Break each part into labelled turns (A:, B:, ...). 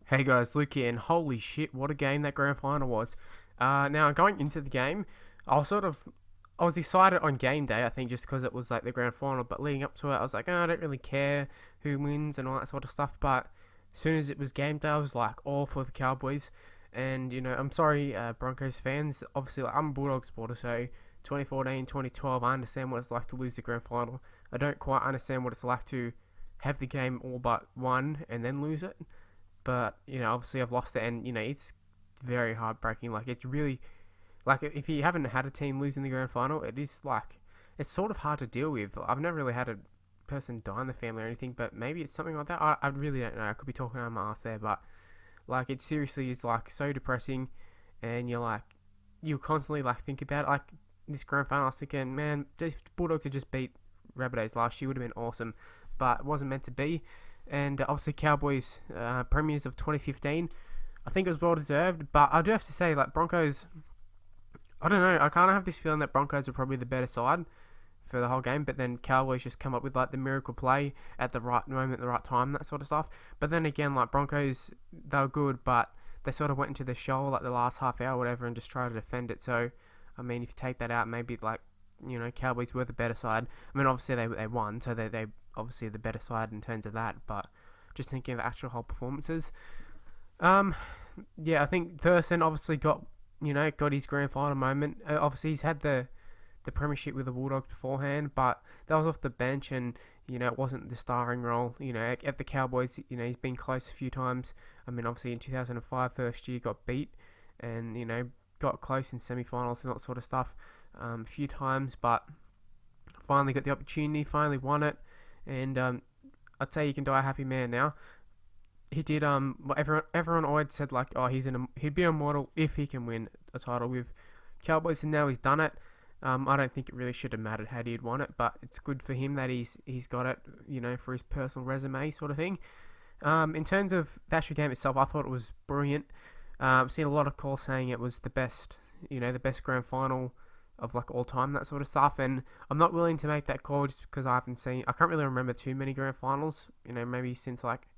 A: Hey guys, Luke here, and holy shit, what a game that grand final was. Now, going into the game, I was sort of, I was excited on game day, I think, just because it was like the grand final, but leading up to it, I was like, oh, I don't really care who wins and all that sort of stuff, but as soon as it was game day, I was like, all for the Cowboys, and, I'm sorry, Broncos fans, obviously, like, I'm a Bulldog supporter, so 2014, 2012, I understand what it's like to lose the grand final. I don't quite understand what it's like to have the game all but won and then lose it, but obviously I've lost it, and it's very heartbreaking. Like, it's really, like, if you haven't had a team losing the grand final, it is like, it's sort of hard to deal with. I've never really had a person die in the family or anything, but maybe it's something like that. I really don't know. I could be talking out of my ass there, but like, it seriously is like so depressing, and you constantly like think about it. Like, this grand final, I was thinking, man, if Bulldogs had just beat Rabbitohs last year, would have been awesome, but it wasn't meant to be. And obviously Cowboys premiers of 2015, I think it was well deserved. But I do have to say, like, Broncos, I don't know, I kind of have this feeling that Broncos are probably the better side for the whole game, but then Cowboys just come up with like the miracle play at the right moment, the right time, that sort of stuff. But then again, like, Broncos, they were good, but they sort of went into the show like the last half hour, or whatever, and just tried to defend it. So, I mean, if you take that out, maybe like, Cowboys were the better side. I mean, obviously they won, so they obviously the better side in terms of that. But just thinking of actual whole performances, um, yeah, I think Thurston obviously got his grand final moment. Obviously he's had the premiership with the Bulldogs beforehand, but that was off the bench, and it wasn't the starring role. At the Cowboys, he's been close a few times. I mean, obviously in 2005, first year, got beat, and got close in semi-finals and that sort of stuff a few times, but finally got the opportunity, finally won it, and I'd say you can die a happy man now. He did what everyone always said, like, oh, he'd be a model if he can win a title with Cowboys, and now he's done it. I don't think it really should have mattered had he had won it, but it's good for him that he's got it, for his personal resume sort of thing. In terms of the actual game itself, I thought it was brilliant. I've seen a lot of calls saying it was the best, the best grand final of like all time, that sort of stuff. And I'm not willing to make that call just because I can't really remember too many grand finals. Maybe since like,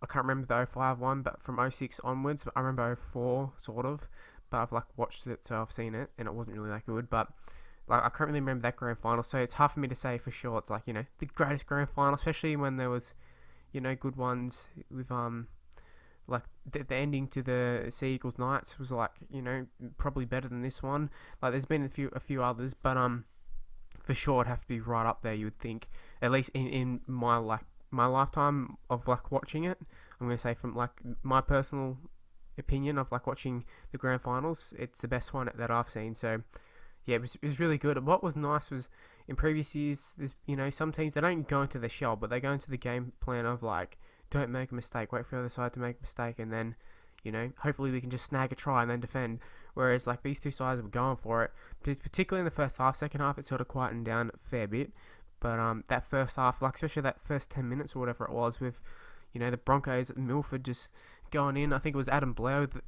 A: I can't remember the '05 one, but from '06 onwards. But I remember '04 sort of. But I've like watched it, so I've seen it, and it wasn't really that good. But like, I can't really remember that grand final, so it's hard for me to say for sure. It's like, the greatest grand final, especially when there was good ones with like the ending to the Sea Eagles Knights was like, probably better than this one. Like, there's been a few others, but for sure it'd have to be right up there, you would think, at least in my lifetime of like watching it. I'm gonna say, from like my personal opinion of like watching the grand finals, it's the best one that I've seen. So yeah, it was really good. And what was nice was, in previous years, some teams, they don't go into the shell, but they go into the game plan of like, don't make a mistake, wait for the other side to make a mistake, and then hopefully we can just snag a try and then defend. Whereas like, these two sides were going for it, particularly in the first half. Second half, it sort of quietened down a fair bit, but that first half, like especially that first 10 minutes or whatever it was, with the Broncos, Milford just going in. I think it was Adam Blair with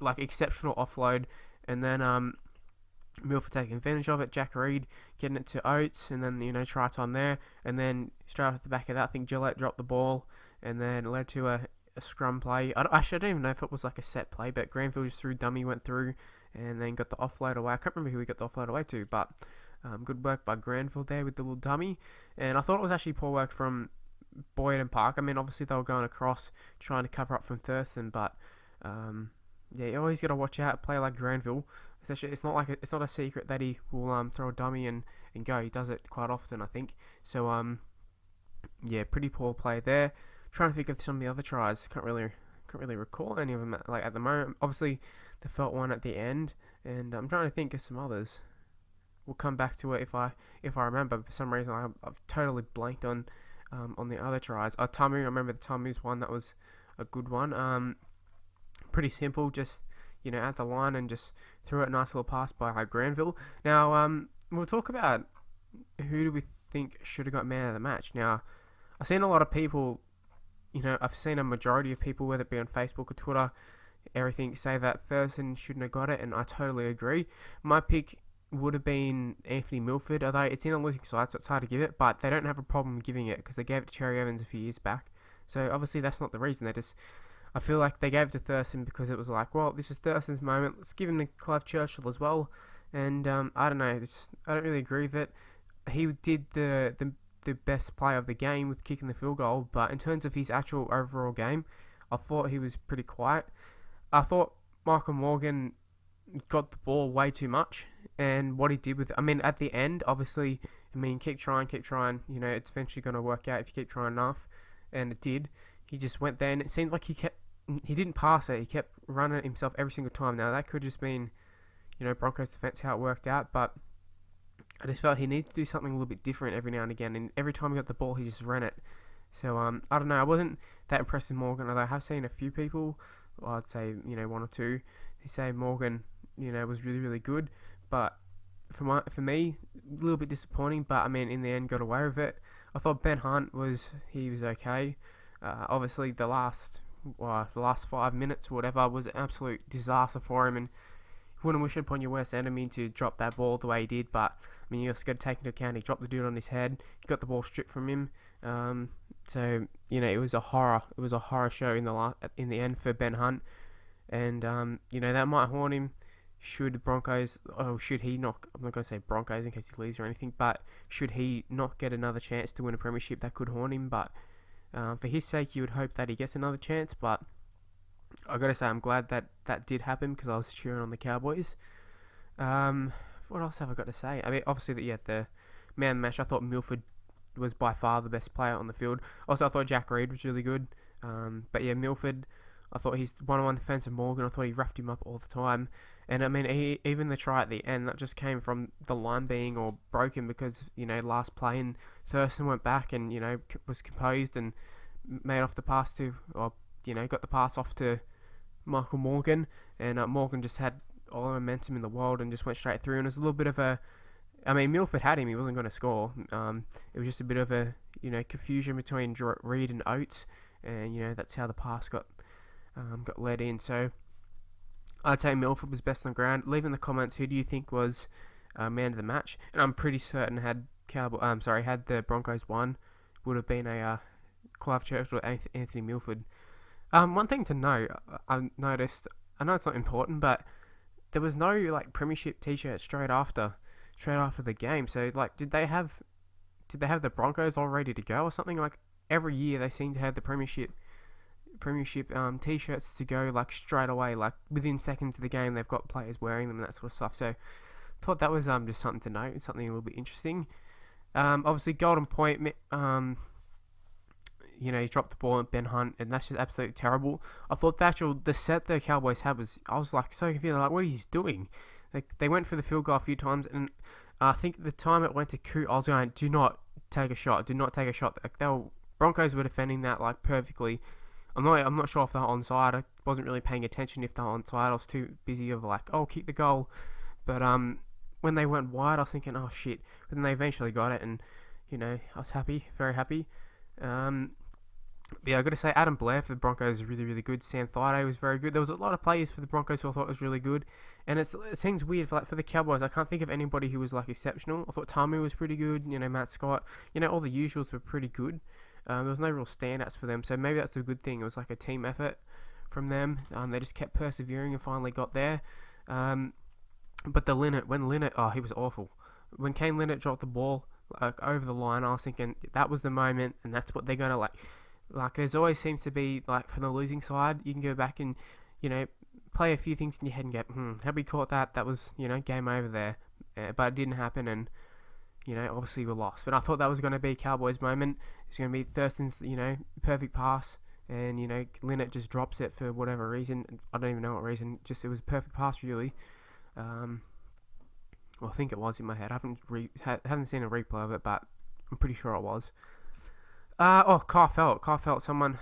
A: like exceptional offload, and then Milford taking advantage of it, Jack Reed getting it to Oates, and then try time there, and then straight off the back of that, I think Gillette dropped the ball, and then it led to a scrum play. Actually, I don't even know if it was like a set play, but Granville just threw dummy, went through, and then got the offload away. I can't remember who he got the offload away to, but good work by Granville there with the little dummy. And I thought it was actually poor work from Boyd and Park. I mean, obviously they were going across trying to cover up from Thurston, but yeah, you always got to watch out. Play like Granville, especially, it's not a secret that he will throw a dummy and go. He does it quite often, I think. So yeah, pretty poor play there. Trying to think of some of the other tries. Can't really recall any of them like at the moment. Obviously, the Feldt one at the end, and I'm trying to think of some others. We'll come back to it if I remember. For some reason, I've totally blanked on the other tries. Tamou, I remember the Tamou's one, that was a good one. Pretty simple, just at the line and just threw it, a nice little pass by Granville. Now we'll talk about who do we think should have got man of the match. Now, I've seen a lot of people, I've seen a majority of people, whether it be on Facebook or Twitter, everything, say that Thurston shouldn't have got it, and I totally agree. My pick would have been Anthony Milford, although it's in a losing side, so it's hard to give it, but they don't have a problem giving it because they gave it to Cherry Evans a few years back. So obviously that's not the reason. I feel like they gave it to Thurston because it was like, well, this is Thurston's moment. Let's give him to Clive Churchill as well. And I don't know. I don't really agree with it. He did the best play of the game with kicking the field goal, but in terms of his actual overall game, I thought he was pretty quiet. I thought Michael Morgan got the ball way too much, and what he did with it, I mean, at the end, obviously, I mean, keep trying, you know, it's eventually going to work out if you keep trying enough, and it did. He just went there, and it seemed like he didn't pass it, he kept running it himself every single time. Now, that could just been, you know, Broncos defense, how it worked out, but I just felt he needed to do something a little bit different every now and again, and every time he got the ball, he just ran it. So, I don't know, I wasn't that impressed with Morgan, although I have seen a few people, I'd say, you know, one or two, who say Morgan, you know, was really, really good, but for me, a little bit disappointing, but I mean, in the end, got away with it. I thought Ben Hunt was okay. Obviously, the last 5 minutes or whatever was an absolute disaster for him, and you wouldn't wish it upon your worst enemy to drop that ball the way he did, but I mean, you just got to take into account he dropped the dude on his head, he got the ball stripped from him, so, you know, it was a horror show in the end for Ben Hunt, and, you know, that might haunt him should the Broncos, should he not, I'm not going to say Broncos in case he leaves or anything, but should he not get another chance to win a premiership, that could haunt him, but for his sake, you would hope that he gets another chance, but I got to say, I'm glad that did happen, because I was cheering on the Cowboys. What else have I got to say? I mean, obviously, the man match, I thought Milford was by far the best player on the field. Also, I thought Jack Reed was really good, but yeah, Milford, I thought he's one-on-one defense of Morgan. I thought he roughed him up all the time. And I mean, even the try at the end, that just came from the line being all broken because, you know, last play, and Thurston went back and, you know, was composed and made off the pass to, or, you know, got the pass off to Michael Morgan. And Morgan just had all the momentum in the world and just went straight through. And it was a little bit of a, I mean, Milford had him. He wasn't going to score. It was just a bit of a, you know, confusion between Reed and Oates. And, you know, that's how the pass got led in. So I'd say Milford was best on the ground. Leave in the comments who do you think was man of the match, and I'm pretty certain had the Broncos won, would have been a Clive Churchill or Anthony Milford. One thing to note, I noticed, I know it's not important, but there was no like premiership t-shirt straight after the game. So like, did they have the Broncos all ready to go or something? Like every year they seem to have the premiership t-shirts to go like straight away, like within seconds of the game they've got players wearing them and that sort of stuff. So I thought that was just something to note, something a little bit interesting. Obviously Golden Point, you know, he dropped the ball at Ben Hunt, and that's just absolutely terrible. I thought the set the Cowboys had I was like so confused, like what are you doing? Like they went for the field goal a few times, and I think the time it went to Kahu, I was going, do not take a shot. Like Broncos were defending that like perfectly. I'm not sure if they were onside. I wasn't really paying attention if they were onside. I was too busy of like, kick the goal. But when they went wide, I was thinking, oh shit. But then they eventually got it, and you know, I was happy, very happy. But yeah, I got to say, Adam Blair for the Broncos is really, really good. Sam Thaiday was very good. There was a lot of players for the Broncos who I thought was really good. And it seems weird for the Cowboys. I can't think of anybody who was like exceptional. I thought Tamou was pretty good. You know, Matt Scott. You know, all the usuals were pretty good. There was no real standouts for them, so maybe that's a good thing. It was like a team effort from them. They just kept persevering and finally got there. But when Linnett, he was awful. When Kane Linnett dropped the ball over the line, I was thinking that was the moment, and that's what they're gonna like. Like there's always seems to be like from the losing side, you can go back and, you know, play a few things in your head and go, had we caught that was, you know, game over there. But it didn't happen, and you know, obviously we lost. But I thought that was going to be Cowboys' moment. It's going to be Thurston's, you know, perfect pass, and you know, Linnett just drops it for whatever reason. I don't even know what reason. Just it was a perfect pass, really. Well, I think it was in my head. I haven't seen a replay of it, but I'm pretty sure it was. Kyle Feldt, someone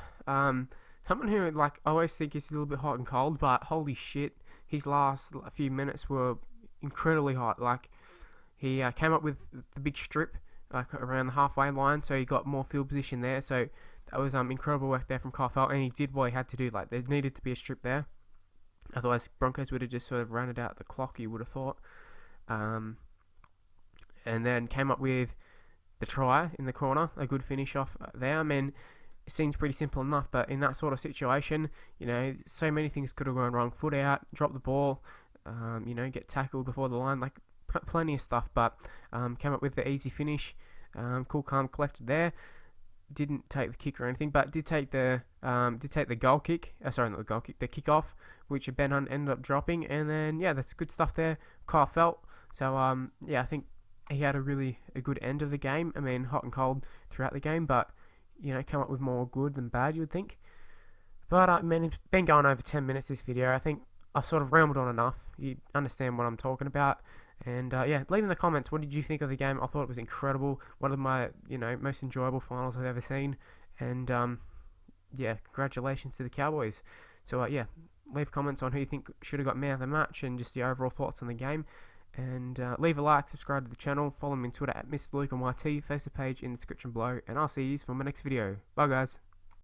A: who like I always think is a little bit hot and cold, but holy shit, his last few minutes were incredibly hot. Like he came up with the big strip like around the halfway line, so he got more field position there. So that was incredible work there from Kyle Feldt, and he did what he had to do. Like there needed to be a strip there, otherwise Broncos would have just sort of rounded out the clock. You would have thought, and then came up with the try in the corner, a good finish off there. I mean, it seems pretty simple enough, but in that sort of situation, so many things could have gone wrong. Foot out, drop the ball, get tackled before the line, like plenty of stuff, but came up with the easy finish. Cool, calm, collected there. Didn't take the kick or anything, but did take the goal kick. Sorry, not the goal kick, the kickoff, which Ben Hunt ended up dropping, and then that's good stuff there. Kyle Feldt. So I think he had a good end of the game. I mean, hot and cold throughout the game, but come up with more good than bad, you would think. But man, it's been going over 10 minutes this video. I think I've sort of rambled on enough. You understand what I'm talking about. And leave in the comments, what did you think of the game? I thought it was incredible. One of my most enjoyable finals I've ever seen. And congratulations to the Cowboys. So leave comments on who you think should have got man of the match and just the overall thoughts on the game. And leave a like, subscribe to the channel, follow me on Twitter at MrLukeNYT, face the page in the description below, and I'll see you for my next video. Bye guys.